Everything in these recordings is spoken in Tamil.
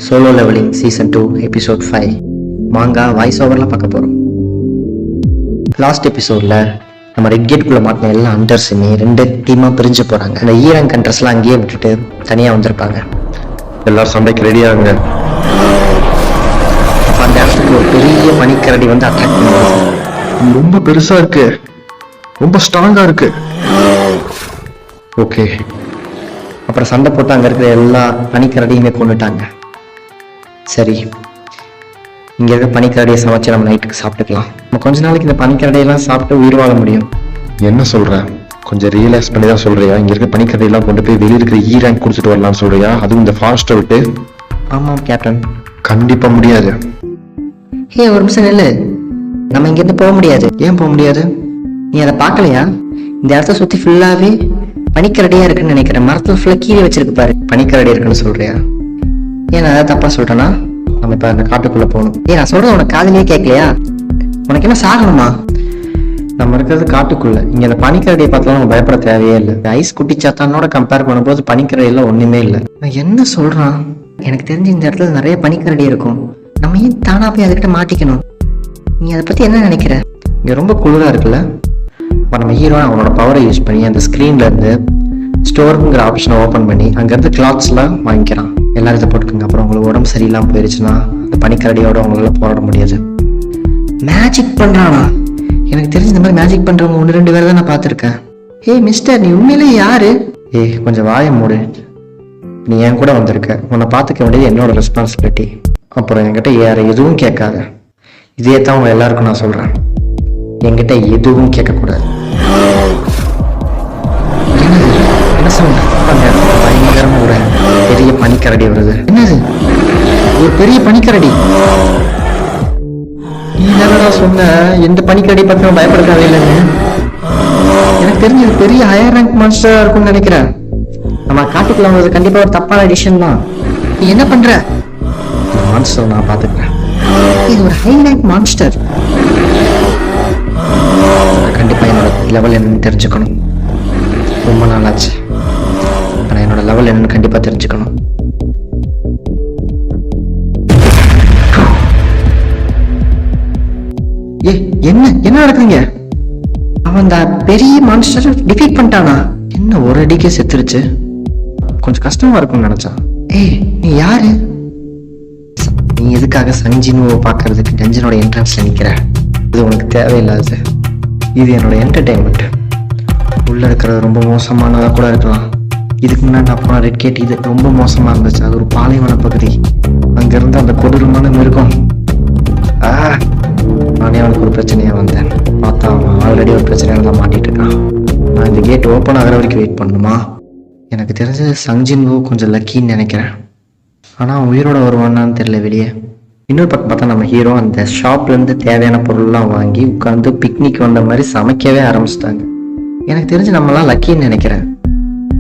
சோலோ லெவலிங் சீசன் 2 எபிசோட் 5 மாங்கா வாய்ஸ் ஓவரில் பார்க்க போகிறோம். லாஸ்ட் எபிசோடில் நம்ம ரெட் கேட்குள்ளே மாட்டின எல்லா அண்டர்ஸுமே 2 டீமாக பிரிஞ்சு போகிறாங்க. அந்த ஈரன் கண்ட்ரஸ்லாம் அங்கேயே விட்டுட்டு தனியாக வந்திருப்பாங்க. எல்லாரும் சண்டைக்கு ரெடியாகுங்க. அப்போ அந்த இடத்துக்கு ஒரு பெரிய பனிக்கரடி வந்து அட்டாக் பண்ணுவாங்க. ரொம்ப பெருசாக இருக்கு, ரொம்ப ஸ்ட்ராங்காக இருக்கு. ஓகே, அப்புறம் சண்டை போட்டு அங்கே இருக்கிற எல்லா பனிக்கரடியுமே கொண்டுட்டாங்க. சரி, இங்கே இருக்க பனிக்கரடியை சமைச்சு நம்ம நைட்டுக்கு சாப்பிட்டுக்கலாம். நம்ம கொஞ்ச நாளைக்கு இந்த பனிக்கரடியெல்லாம் சாப்பிட்டு உயிர் வாழ முடியும். என்ன சொல்கிறேன்? கொஞ்சம் ரியலைஸ் பண்ணி தான் சொல்கிறியா? இங்கே இருக்க பனிக்கரடியெல்லாம் கொண்டு போய் வெளியே இருக்கிற ரேங்க் குடிச்சிட்டு வரலாம்னு சொல்கிறியா? அதுவும் இந்த ஃபாரஸ்ட்டை விட்டு? ஆமாம் கேப்டன். கண்டிப்பாக முடியாது. ஒரு நிமிஷம் நெல்லு, நம்ம இங்கேருந்து போக முடியாது. ஏன் போக முடியாது? நீ அதை பார்க்கலையா? இந்த இடத்த சுற்றி ஃபுல்லாகவே பனிக்கரடியாக இருக்குன்னு நினைக்கிறேன். மரத்தில் ஃபுல்லாக கீழே வச்சிருக்கு பாரு. பனிக்கரடி இருக்குன்னு சொல்கிறியா? ஏன் நான் ஏதாவது தப்பாக சொல்லிட்டேன்னா? நம்ம இப்போ அந்த காட்டுக்குள்ளே போகணும். நான் சொல்கிறது உனக்கு காதுலயே கேட்கலையா? உனக்கு என்ன சாகணுமா? நம்ம இருக்கிறது காட்டுக்குள்ளே. இங்கே அந்த பனிக்கரடியை பார்த்தாலும் நம்ம பயப்பட தேவையே இல்லை. ஐஸ் குட்டி சாத்தானோட கம்பேர் பண்ணும்போது பனிக்கரடியெல்லாம் ஒன்றுமே இல்லை. நான் என்ன சொல்கிறான்? எனக்கு தெரிஞ்சு இந்த இடத்துல நிறைய பனிக்கரடி இருக்கும். நம்ம ஏன் தானா போய் அதுக்கிட்ட மாட்டிக்கணும்? நீ அதை பற்றி என்ன நினைக்கிற? இங்கே ரொம்ப குளிராக இருக்குல்ல? அப்போ நம்ம ஹீரோ அவனோட பவரை யூஸ் பண்ணி அந்த ஸ்க்ரீன்லேருந்து ஸ்டோருங்கிற ஆப்ஷனை ஓப்பன் பண்ணி அங்கேருந்து கிளாத்ஸ்லாம் வாங்கிக்கிறான். எல்லாரும் இதை போட்டுக்கோங்க. அப்புறம் உங்களுக்கு உடம்பு சரியில்லாமல் போயிடுச்சுன்னா அந்த பனிக்கரடியோட உங்களால் போராட முடியாது. மேஜிக் பண்ணுறானா? எனக்கு தெரிஞ்ச இந்த மாதிரி மேஜிக் பண்ணுறவங்க 1-2 பேர் தான் நான் பார்த்துருக்கேன். மிஸ்டர், நீ உண்மையிலே யாரு? கொஞ்சம் வாயை மூடு. நீ என் கூட வந்திருக்க. உன்னை பார்த்துக்க வேண்டியது என்னோட ரெஸ்பான்சிபிலிட்டி. அப்புறம் என்கிட்ட யாரை எதுவும் கேட்காத. இதே தான் உங்க எல்லாருக்கும் நான் சொல்கிறேன். என்கிட்ட எதுவும் கேட்கக்கூடாது. என்ன சொல்ற? பயங்கரமா ஒரு பெரிய பனிக்கரடி வருது. என்னது? ஒரு பெரிய பனிக்கரடி? நீ என்னடா சொன்ன? எந்த பனிக்கரடி பத்தி பயப்பட தேவையில்லைன்னு. எனக்கு தெரிஞ்ச ஒரு பெரிய ஹையர் ரேங்க் மான்ஸ்டரா இருக்கும்னு நினைக்கிறேன். நம்ம காட்டுக்குள்ள வந்தது கண்டிப்பா ஒரு தப்பான டிசிஷன் தான். நீ என்ன பண்ற? மான்ஸ்டர் நான் பாத்துக்கிறேன். இது ஒரு ஹை ரேங்க் மான்ஸ்டர். கண்டிப்பா என்னோட லெவல் என்னன்னு தெரிஞ்சுக்கணும். ரொம்ப நாள் ஆச்சு. ஆனால் என்னோட லெவல் என்னன்னு கண்டிப்பா தெரிஞ்சுக்கணும். என்ன என்ன நடக்குதுங்க? அவன் அந்த பெரிய மான்ஸ்டரை டிஃபீட் பண்ணிட்டானா? என்ன ஒரு அடிக்கே செத்துருச்சு? கொஞ்சம் கஷ்டமா இருக்கும்னு நினைச்சான். நீ யாரு? நீ எதுக்காக சஞ்சினுவை பார்க்கறதுக்கு டஞ்சனோட என்ட்ரன்ஸ்ல நிக்கிற? இது உனக்கு தேவையில்லாது. இது என்னோட என்டர்டைன்மெண்ட். உள்ள இருக்கிறது ரொம்ப மோசமானதாக கூட இருக்கலாம். இதுக்கு முன்னாடி நான் போன ரெட் கேட் இது ரொம்ப மோசமா இருந்துச்சு. அது ஒரு பாலைவன பகுதி. அங்கிருந்து அந்த கொடூரமான மிருகம். நானே அவனுக்கு ஒரு பிரச்சனையா வந்தேன். பார்த்தா அவன் ஆல்ரெடி ஒரு பிரச்சனையில தான் மாட்டிட்டு இருக்கான். நான் இந்த கேட் ஓப்பன் ஆகிற வரைக்கும் வெயிட் பண்ணணுமா? எனக்கு தெரிஞ்ச சங்ஜின்வோ கொஞ்சம் லக்கின்னு நினைக்கிறேன். ஆனால் அவன் உயிரோட வருவானான்னு தெரியல வெளியே. இன்னொரு பக்கம் பார்த்தா நம்ம ஹீரோ அந்த ஷாப்லேருந்து தேவையான பொருள்லாம் வாங்கி உட்காந்து பிக்னிக் வந்த மாதிரி சமைக்கவே ஆரம்பிச்சிட்டாங்க. எனக்கு தெரிஞ்சு நம்மளாம் லக்கின்னு நினைக்கிறேன்.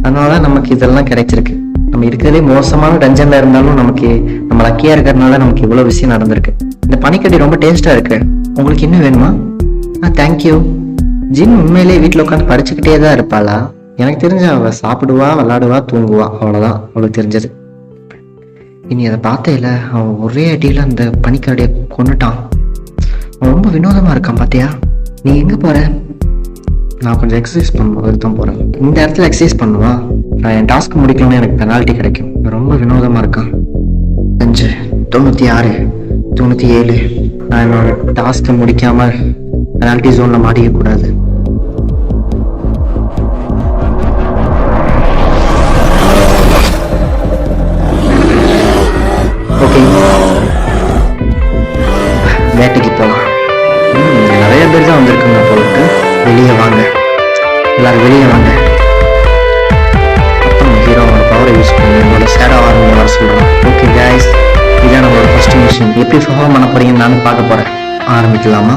அதனால நமக்கு இதெல்லாம் கிடைச்சிருக்கு. நம்ம இருக்கிறதே மோசமான டஞ்சன்ல இருந்தாலும் நம்ம லக்கியா இருக்கிறதுனால நமக்கு இவ்வளவு விஷயம் நடந்திருக்கு. இந்த பனிக்கட்டி ரொம்ப டேஸ்டா இருக்கு. உங்களுக்கு இன்னும் வேணுமா? தேங்க்யூ. ஜின் உண்மையிலேயே வீட்டில் உட்காந்து படிச்சுக்கிட்டே தான் இருப்பாளா? எனக்கு தெரிஞ்ச அவ சாப்பிடுவா, விளாடுவா, தூங்குவா, அவ்வளோதான் அவளுக்கு தெரிஞ்சது. இனி அதை பார்த்தேல, அவன் ஒரே அடியில் அந்த பனிக்கரடியை கொண்டுட்டான். அவன் ரொம்ப வினோதமா இருக்கான் பார்த்தியா? நீ எங்க போற? நான் கொஞ்சம் எக்ஸசைஸ் பண்ணும்போது தான் போறேன். இந்த இடத்துல எக்ஸசைஸ் பண்ணுவா? நான் என் டாஸ்க் முடிக்கணும்னு எனக்கு பெனால்ட்டி கிடைக்கும். ரொம்ப வினோதமா இருக்கான். 5, 96, 97. நான் என்னோட டாஸ்க்கை முடிக்காம பெனால்ட்டி ஜோன்ல மாட்டிக்க கூடாது. ஓகே, வேட்டைக்கு போகலாம். நிறைய பேர் தான் வந்திருக்குங்க போட்டு. வெளியே வாங்க, எல்லாரும் வெளியே வாங்க. அப்புறம் ஹீரோவோட பவரை யூஸ் பண்ணி என்னோட சேடாக வர சொல்கிறோம். ஓகே கைஸ், இதான் நம்மளோட ஃபர்ஸ்ட் மிஷன். எப்படி பெர்ஃபார்ம் பண்ண போறீங்கன்னு நானும் பார்க்க போகிறேன். ஆரம்பிக்கலாமா?